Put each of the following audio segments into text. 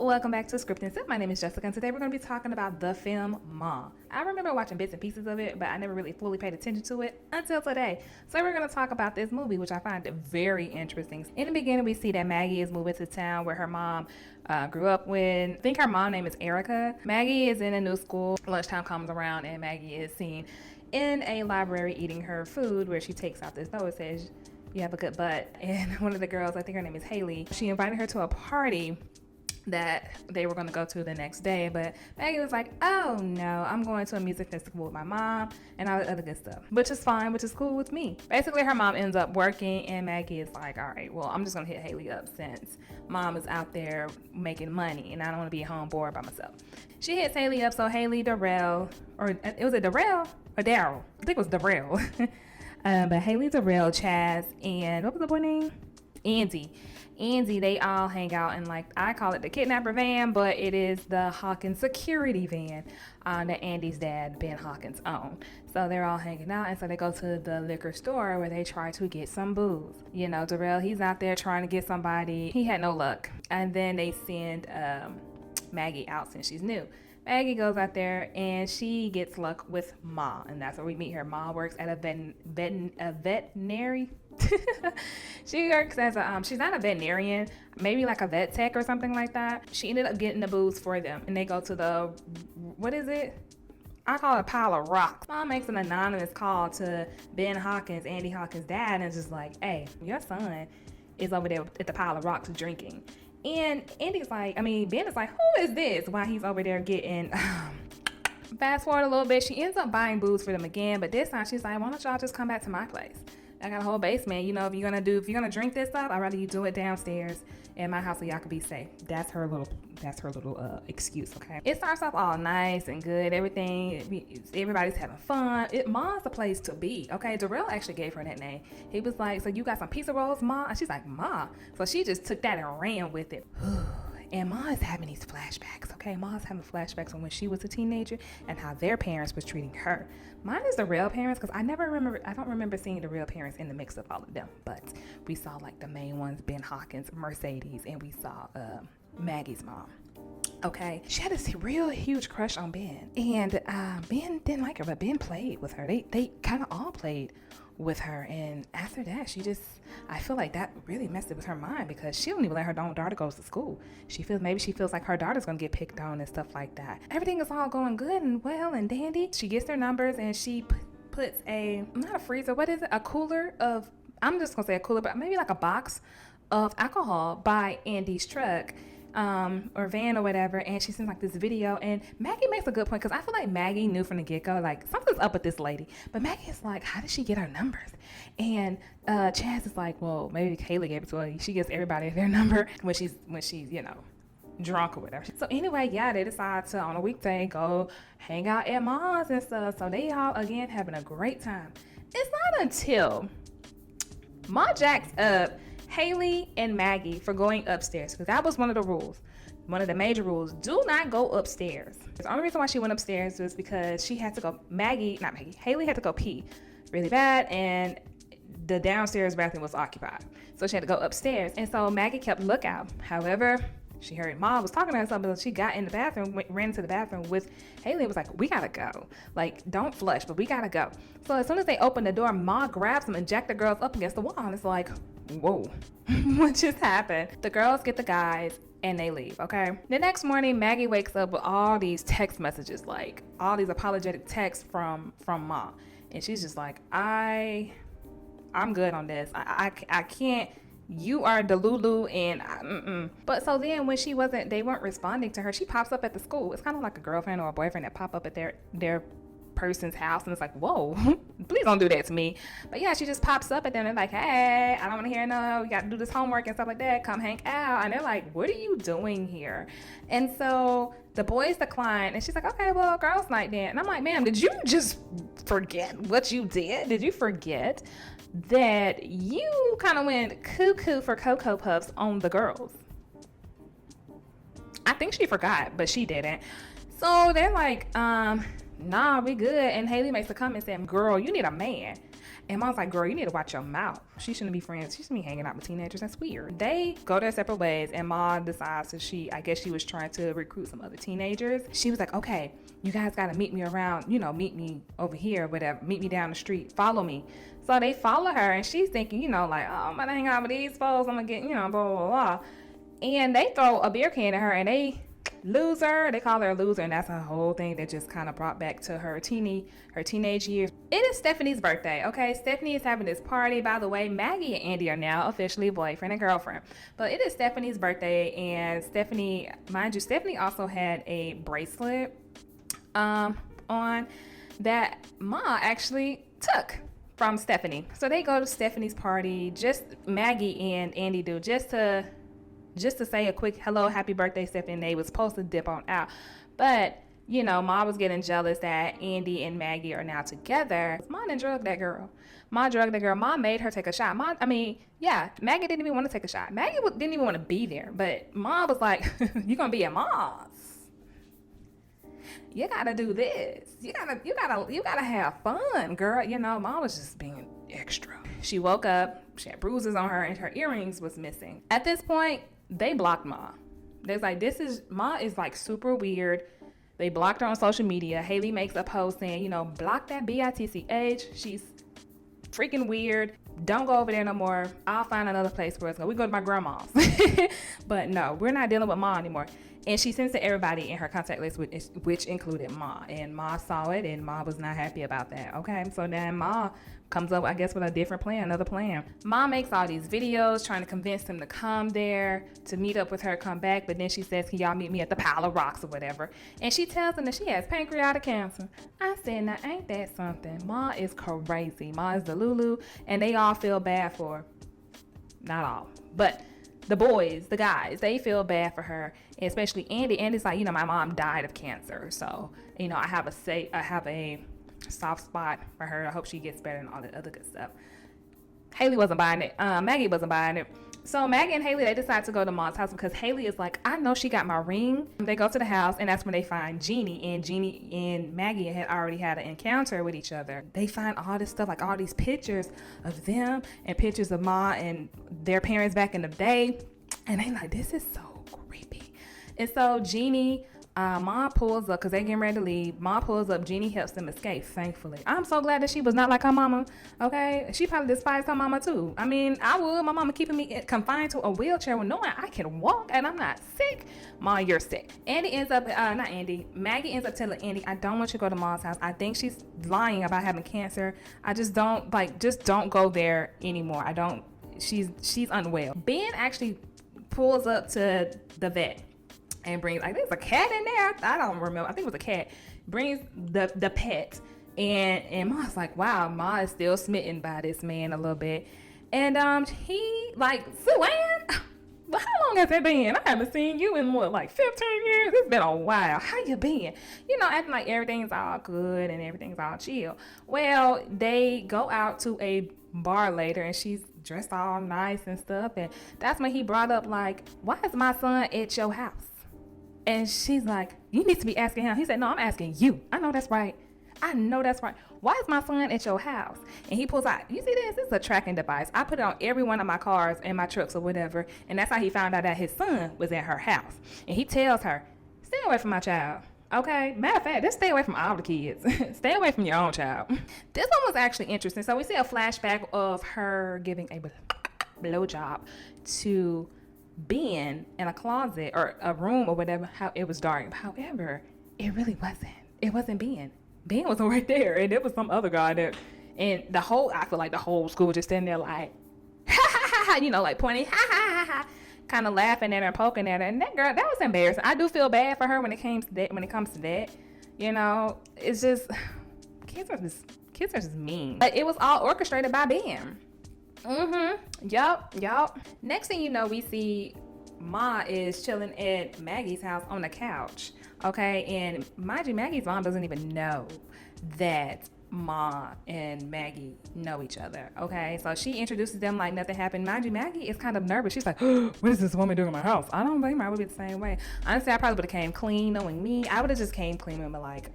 welcome back to Script and Sip. My name is Jessica, and today we're going to be talking about the film Ma. I remember watching bits and pieces of it, but I never really fully paid attention to it until today. So we're going to talk about this movie, which I find very interesting. In the beginning, we see that Maggie is moving to town where her mom grew up with. I think her mom name is Erica. Maggie is in a new school. Lunchtime comes around, and Maggie is seen in a library eating her food, where she takes out this note that says, "You have a good butt." And one of the girls, I think her name is Haley, she invited her to a party that they were going to go to the next day, but Maggie was like, "Oh no, I'm going to a music festival with my mom and all the other good stuff," which is fine, which is cool with me. Basically, her mom ends up working, and Maggie is like, "All right, well, I'm just going to hit Haley up since mom is out there making money and I don't want to be at home bored by myself." She hits Haley up, so Haley, Darrell, or was it Darrell or Daryl? I think it was Darrell. But Haley, Darrell, Chaz, and what was the boy name? Andy, they all hang out in, like, I call it the kidnapper van, but it is the Hawkins security van that Andy's dad, Ben Hawkins, owned. So they're all hanging out, and so they go to the liquor store where they try to get some booze. You know, Darrell, he's out there trying to get somebody. He had no luck. And then they send Maggie out since she's new. Maggie goes out there and she gets luck with Ma, and that's where we meet her. Ma works at a veterinary. She works as a she's not a veterinarian, maybe like a vet tech or something like that. She ended up getting the booze for them, and they go to the, what is it? I call it a pile of rocks. Mom makes an anonymous call to Ben Hawkins, Andy Hawkins' dad, and it's just like, "Hey, your son is over there at the pile of rocks drinking." And Andy's like, Ben is like, "Who is this?" While he's over there getting, fast forward a little bit, she ends up buying booze for them again, but this time she's like, "Why don't y'all just come back to my place? I got a whole basement. You know, if you're gonna drink this stuff, I'd rather you do it downstairs in my house so y'all can be safe." That's her little excuse, okay? It starts off all nice and good. Everybody's having fun. Ma's the place to be, okay? Darrell actually gave her that name. He was like, "So you got some pizza rolls, Ma?" And she's like, "Ma." So she just took that and ran with it. And Ma is having these flashbacks, okay? Ma's having flashbacks on when she was a teenager and how their parents was treating her. Mine is the real parents, because I don't remember seeing the real parents in the mix of all of them. But we saw, like, the main ones, Ben Hawkins, Mercedes, and we saw Maggie's mom. Okay, she had this real huge crush on Ben, and Ben didn't like her, but Ben played with her. They kind of all played with her, and after that, I feel like that really messed with her mind, because she don't even let her own daughter go to school. She feels like her daughter's gonna get picked on and stuff like that. Everything is all going good and well and dandy. She gets their numbers, and she puts not a freezer, what is it? A cooler of, I'm just gonna say a cooler, but maybe like a box of alcohol by Andy's truck. Or van or whatever, and she sends like this video, and Maggie makes a good point, because I feel like Maggie knew from the get-go, like, something's up with this lady, but Maggie is like, "How did she get her numbers?" And Chaz is like, "Well, maybe Haley gave it to her. She gives everybody their number when she's drunk or whatever." So anyway, yeah, they decide to, on a weekday, go hang out at Ma's and stuff. So they all, again, having a great time. It's not until Ma jacks up Haley and Maggie for going upstairs, because that was one of the rules. One of the major rules: do not go upstairs. The only reason why she went upstairs was because she had to go, Haley had to go pee really bad, and the downstairs bathroom was occupied. So she had to go upstairs, and so Maggie kept lookout. However, she heard Ma was talking to her something, so she got in the bathroom, ran into the bathroom with Haley, and was like, "We gotta go. Like, don't flush, but we gotta go." So as soon as they opened the door, Ma grabs them and jacked the girls up against the wall, and it's like, whoa, what just happened? The girls get the guys, and they leave, okay? The next morning, Maggie wakes up with all these text messages, like all these apologetic texts from Ma, and she's just like, I'm good on this. I can't. You are Delulu, and But so then when they weren't responding to her, she pops up at the school. It's kind of like a girlfriend or a boyfriend that pop up at their person's house, and it's like, whoa, please don't do that to me. But yeah, she just pops up at them and like, "Hey, I don't want to hear no, we got to do this homework and stuff like that. Come hang out." And they're like, "What are you doing here?" And so the boys decline, and she's like, "Okay, well, girls' night then." And I'm like, "Ma'am, did you just forget what you did? Did you forget that you kind of went cuckoo for Cocoa Puffs on the girls?" I think she forgot, but she didn't. So they're like, "Nah, we good." And Haley makes a comment saying, "Girl, you need a man." And Mom's like, girl, you need to watch your mouth. She shouldn't be friends. She shouldn't be hanging out with teenagers. That's weird. They go their separate ways, and Mom decides that I guess she was trying to recruit some other teenagers. She was like, okay, you guys got to meet me around, meet me over here, whatever. Meet me down the street. Follow me. So they follow her, and she's thinking, like, oh, I'm going to hang out with these folks. I'm going to get, blah, blah, blah. And they throw a beer can at her, and they lose her. They call her a loser, and that's a whole thing that just kind of brought back to her teenage years. It is Stephanie's birthday, okay? Stephanie is having this party. By the way, Maggie and Andy are now officially boyfriend and girlfriend. But it is Stephanie's birthday, and Stephanie, mind you, Stephanie also had a bracelet on that Ma actually took from Stephanie. So they go to Stephanie's party, just Maggie and Andy do, just to say a quick hello, happy birthday, Stephanie. And they was supposed to dip on out. But, Ma was getting jealous that Andy and Maggie are now together. Ma didn't drug that girl. Ma made her take a shot. Maggie didn't even want to take a shot. Maggie didn't even want to be there. But Ma was like, you're going to be at Ma's. You gotta do this. You gotta have fun, girl. Ma was just being extra. She woke up, she had bruises on her, and her earrings was missing. At this point, they blocked Ma. They're like, Ma is like super weird. They blocked her on social media. Haley makes a post saying, block that bitch. She's freaking weird. Don't go over there no more. I'll find another place for us. We go to my grandma's. But no, we're not dealing with Ma anymore. And she sends to everybody in her contact list, which included Ma. And Ma saw it, and Ma was not happy about that. Okay, so then Ma comes up, I guess, with another plan. Ma makes all these videos trying to convince them to come there, to meet up with her, come back. But then she says, can y'all meet me at the pile of rocks or whatever? And she tells them that she has pancreatic cancer. I said, now ain't that something? Ma is crazy. Ma is the Lulu, and they all feel bad for her. Not all, but the boys, the guys, they feel bad for her, especially Andy. Andy's like, my mom died of cancer, so I have a soft spot for her. I hope she gets better and all that other good stuff. Haley wasn't buying it. Maggie wasn't buying it. So Maggie and Haley, they decide to go to Ma's house because Haley is like, I know she got my ring. They go to the house, and that's when they find Jeannie. And Jeannie and Maggie had already had an encounter with each other. They find all this stuff, like all these pictures of them and pictures of Ma and their parents back in the day. And they like, this is so creepy. And so Jeannie, Ma pulls up, because they getting ready to leave. Ma pulls up. Jeannie helps them escape, thankfully. I'm so glad that she was not like her mama, okay? She probably despised her mama, too. I mean, I would. My mama keeping me confined to a wheelchair when knowing I can walk and I'm not sick. Ma, you're sick. Maggie ends up telling Andy, I don't want you to go to Ma's house. I think she's lying about having cancer. I just don't go there anymore. She's unwell. Ben actually pulls up to the vet and brings, like, there's a cat in there. I don't remember. I think it was a cat. Brings the pet. And Ma's like, wow, Ma is still smitten by this man a little bit. And he, like, Suanne, but how long has it been? I haven't seen you in 15 years? It's been a while. How you been? Acting like everything's all good and everything's all chill. Well, they go out to a bar later, and she's dressed all nice and stuff. And that's when he brought up, like, why is my son at your house? And she's like, you need to be asking him. He said, no, I'm asking you. I know that's right. Why is my son at your house? And he pulls out, you see this? This is a tracking device. I put it on every one of my cars and my trucks or whatever. And that's how he found out that his son was at her house. And he tells her, stay away from my child. Okay? Matter of fact, just stay away from all the kids. Stay away from your own child. This one was actually interesting. So we see a flashback of her giving a blowjob to Ben in a closet or a room or whatever. How it was dark. However, it really wasn't. It wasn't Ben. Ben was right there, and it was some other guy there. And I feel like the whole school just standing there like, ha ha ha ha, like pointing, ha ha ha ha, kind of laughing at her and poking at her. And that girl, that was embarrassing. I do feel bad for her when it comes to that. It's just kids are just mean. But it was all orchestrated by Ben. Yup. Next thing you know, we see Ma is chilling at Maggie's house on the couch. Okay, and mind you, Maggie's mom doesn't even know that Ma and Maggie know each other. Okay, so she introduces them like nothing happened. Mind you, Maggie is kind of nervous. She's like, what is this woman doing in my house? I don't blame her. I would be the same way. Honestly, I probably would have came clean. Knowing me, I would have just came clean and been like,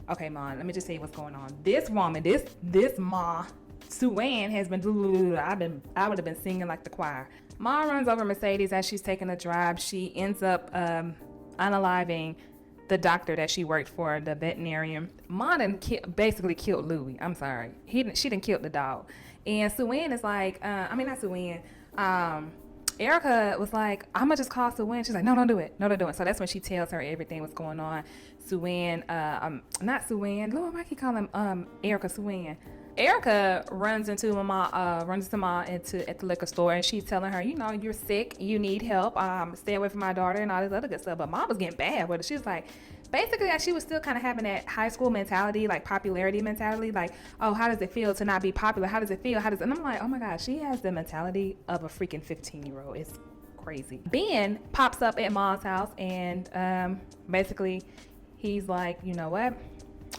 okay, Ma, let me just tell you what's going on. This woman, this Ma, Suanne has been, I would have been singing like the choir. Ma runs over Mercedes as she's taking a drive. She ends up unaliving the doctor that she worked for, the veterinarian. Ma basically killed Louie. I'm sorry. She didn't kill the dog. And Suanne is like, not Suanne. Erica was like, I'm gonna just call Suanne. She's like, no, don't do it. No, don't do it. So that's when she tells her everything what's going on. Suanne, not Suanne. Lord, why I keep calling Erica Suanne? Erica runs into Ma at the liquor store, and she's telling her, you're sick, you need help, stay away from my daughter and all this other good stuff. But Mom was getting bad with it. She's like, basically, she was still kind of having that high school mentality, like popularity mentality, like, oh, how does it feel to not be popular? How does it feel? And I'm like, oh my gosh, she has the mentality of a freaking 15-year-old. It's crazy. Ben pops up at Ma's house, and basically, he's like, you know what?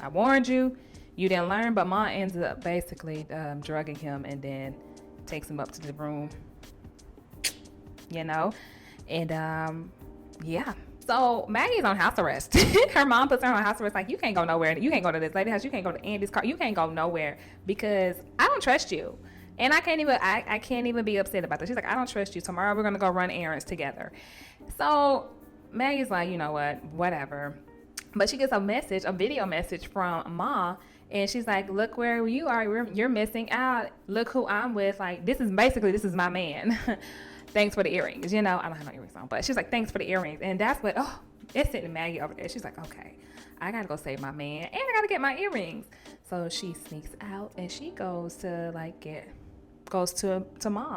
I warned you. You didn't learn, but Ma ends up basically drugging him and then takes him up to the room, and yeah. So Maggie's on house arrest. Her mom puts her on house arrest, like, you can't go nowhere. You can't go to this lady's house. You can't go to Andy's car. You can't go nowhere because I don't trust you. And I can't even be upset about this. She's like, I don't trust you. Tomorrow we're going to go run errands together. So Maggie's like, you know what, whatever. But she gets a video message from Ma. And she's like, look where you are. You're missing out. Look who I'm with. Like, this is my man. Thanks for the earrings. I don't have no earrings on. But she's like, thanks for the earrings. And that's what, it's sitting Maggie over there. She's like, okay, I got to go save my man. And I got to get my earrings. So she sneaks out and she goes to Ma's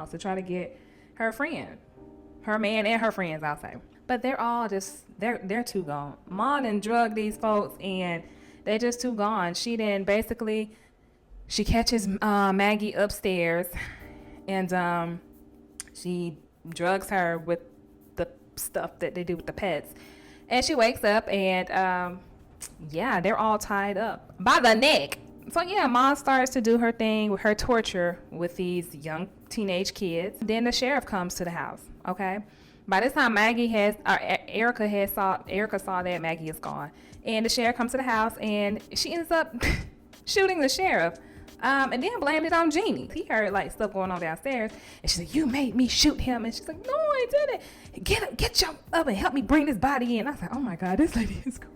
to try to get her friend. Her man and her friends, I'll say. But they're all just, they're too gone. Ma done drug these folks and they're just too gone. She catches Maggie upstairs and she drugs her with the stuff that they do with the pets. And she wakes up and they're all tied up by the neck. So yeah, Ma starts to do her thing with her torture with these young teenage kids. Then the sheriff comes to the house, okay? By this time, Erica saw that Maggie is gone. And the sheriff comes to the house, and she ends up shooting the sheriff, and then blamed it on Jeannie. He heard like stuff going on downstairs, and she's like, "You made me shoot him," and she's like, "No, I didn't. Get your up and help me bring this body in." I was like, "Oh my God, this lady is crazy.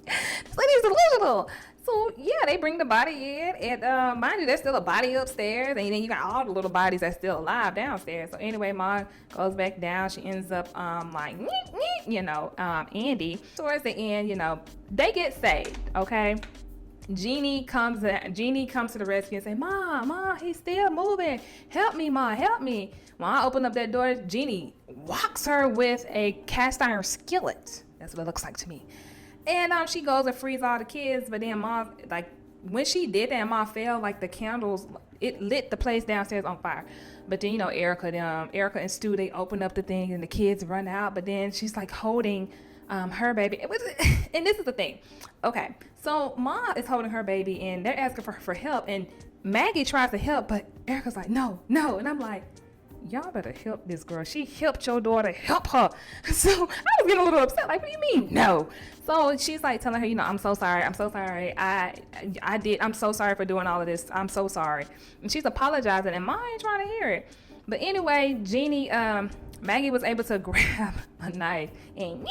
This lady is delusional." So yeah, they bring the body in, and mind you, there's still a body upstairs, and then you got all the little bodies that's still alive downstairs. So anyway, Ma goes back down. She ends up Andy. Towards the end, they get saved. Okay, Jeannie comes to the rescue and say, Ma, he's still moving. Help me, Ma, help me. When I open up that door, Jeannie whocks her with a cast iron skillet. That's what it looks like to me. And she goes and frees all the kids, but then Ma, like, when she did that, Ma fell, like, the candles, it lit the place downstairs on fire. But then, Erica and Stu, they open up the thing, and the kids run out, but then she's, like, holding her baby. And this is the thing. Okay, so Ma is holding her baby, and they're asking for help, and Maggie tries to help, but Erica's like, no, and I'm like, y'all better help this girl. She helped your daughter. Help her. So I was getting a little upset. Like, what do you mean? No. So she's like telling her, I'm so sorry. I'm so sorry. I'm so sorry for doing all of this. I'm so sorry. And she's apologizing, and Ma ain't trying to hear it. But anyway, Maggie was able to grab a knife and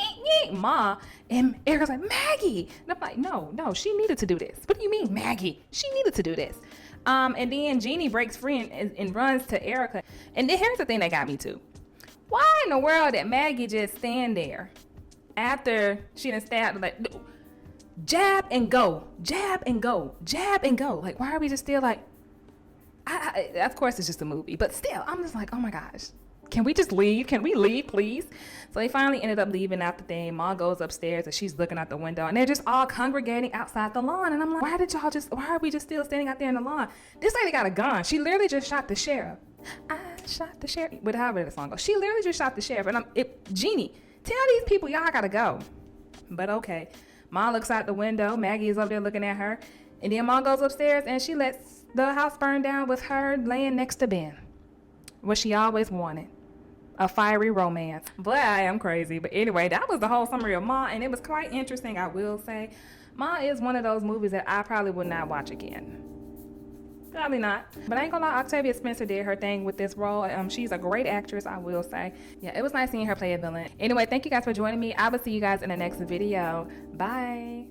Ma, and Erica's like, Maggie. And I'm like, no, she needed to do this. What do you mean, Maggie? She needed to do this. And then Jeannie breaks free and runs to Erica. And then here's the thing that got me too. Why in the world did Maggie just stand there after she done stabbed, like, jab and go, jab and go, jab and go? Like, why are we just still like, of course it's just a movie, but still, I'm just like, oh my gosh. Can we just leave? Can we leave, please? So they finally ended up leaving after the thing. Ma goes upstairs and she's looking out the window, and they're just all congregating outside the lawn. And I'm like, why are we just still standing out there in the lawn? This lady got a gun. She literally just shot the sheriff. I shot the sheriff. But however the song goes, she literally just shot the sheriff. And Jeannie, tell these people y'all gotta go. But okay. Ma looks out the window. Maggie is up there looking at her. And then Ma goes upstairs and she lets the house burn down with her laying next to Ben. What she always wanted. A fiery romance. But I am crazy. But anyway, that was the whole summary of Ma, and it was quite interesting, I will say. Ma is one of those movies that I probably would not watch again. Probably not. But I ain't gonna lie, Octavia Spencer did her thing with this role. She's a great actress, I will say. Yeah, it was nice seeing her play a villain. Anyway, thank you guys for joining me. I will see you guys in the next video. Bye.